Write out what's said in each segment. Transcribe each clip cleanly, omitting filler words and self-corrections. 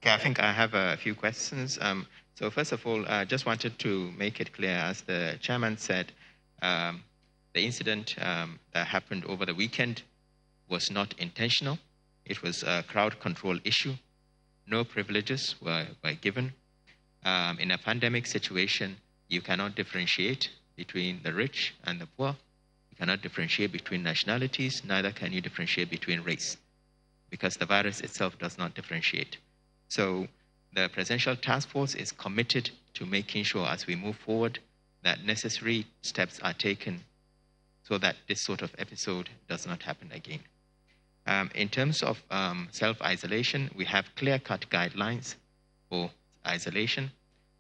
Okay, I think I have a few questions. So first of all, I just wanted to make it clear, as the chairman said, the incident that happened over the weekend was not intentional. It was a crowd control issue. No privileges were given. In a pandemic situation, you cannot differentiate between the rich and the poor. You cannot differentiate between nationalities, neither can you differentiate between race, because the virus itself does not differentiate. So the Presidential Task Force is committed to making sure, as we move forward, that necessary steps are taken so that this sort of episode does not happen again. In terms of self-isolation, we have clear-cut guidelines for isolation.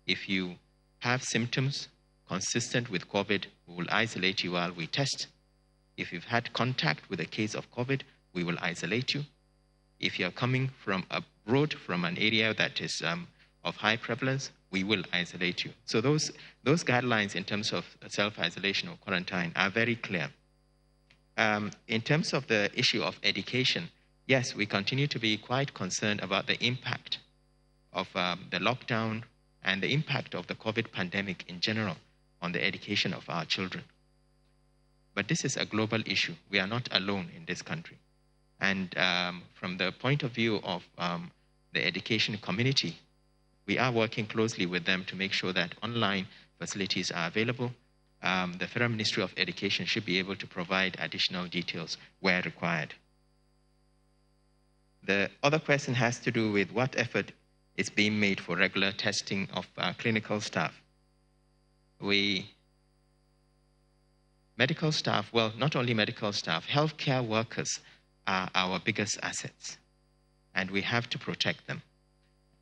If you have symptoms consistent with COVID, we will isolate you while we test. If you've had contact with a case of COVID, we will isolate you. If you're coming from abroad, from an area that is of high prevalence, we will isolate you. So those guidelines in terms of self-isolation or quarantine are very clear. In terms of the issue of education, yes, we continue to be quite concerned about the impact of the lockdown and the impact of the COVID pandemic in general on the education of our children. But this is a global issue. We are not alone in this country. And from the point of view of the education community, we are working closely with them to make sure that online facilities are available. The Federal Ministry of Education should be able to provide additional details where required. The other question has to do with what effort is being made for regular testing of clinical staff. Medical staff, well, not only medical staff, healthcare workers are our biggest assets, and we have to protect them.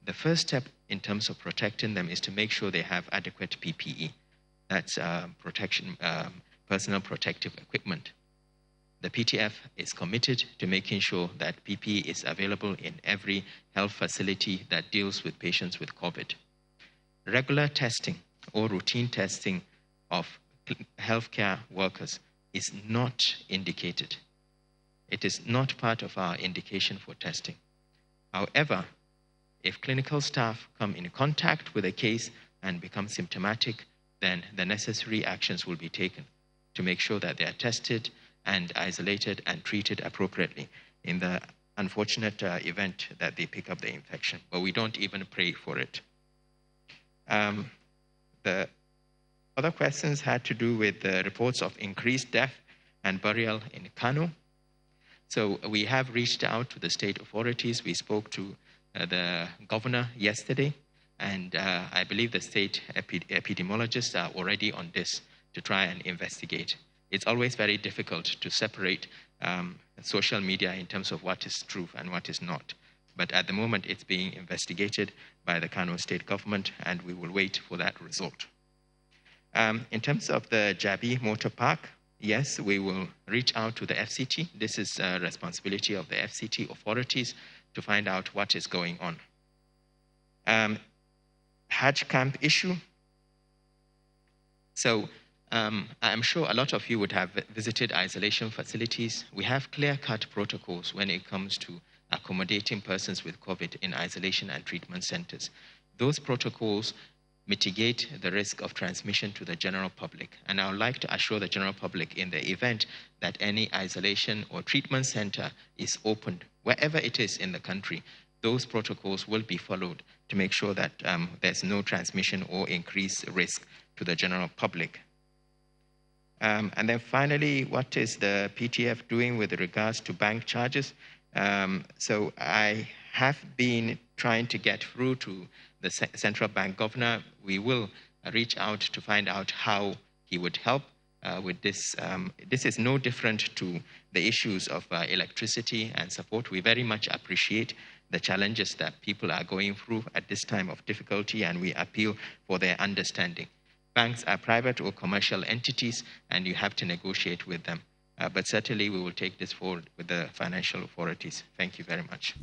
The first step in terms of protecting them is to make sure they have adequate PPE. That's personal protective equipment. The PTF is committed to making sure that PPE is available in every health facility that deals with patients with COVID. Regular testing or routine testing of healthcare workers is not indicated. It is not part of our indication for testing. However, if clinical staff come in contact with a case and become symptomatic, then the necessary actions will be taken to make sure that they are tested and isolated and treated appropriately in the unfortunate event that they pick up the infection. But we don't even pray for it. The other questions had to do with the reports of increased death and burial in Kano. So we have reached out to the state authorities. We spoke to the governor yesterday, and I believe the state epidemiologists are already on this to try and investigate. It's always very difficult to separate social media in terms of what is truth and what is not. But at the moment, it's being investigated by the Kano state government, and we will wait for that result. In terms of the Jabi Motor Park, yes, we will reach out to the FCT. This is a responsibility of the FCT authorities to find out what is going on. Hajj camp issue. So I'm sure a lot of you would have visited isolation facilities. We have clear-cut protocols when it comes to accommodating persons with COVID in isolation and treatment centers. Those protocols mitigate the risk of transmission to the general public. And I would like to assure the general public, in the event that any isolation or treatment center is opened, wherever it is in the country, those protocols will be followed to make sure that there's no transmission or increased risk to the general public. And then finally, what is the PTF doing with regards to bank charges? So I have been trying to get through to the central bank governor. We will reach out to find out how he would help with this. This is no different to the issues of electricity and support. We very much appreciate the challenges that people are going through at this time of difficulty, and we appeal for their understanding. Banks are private or commercial entities, and you have to negotiate with them. But certainly we will take this forward with the financial authorities. Thank you very much.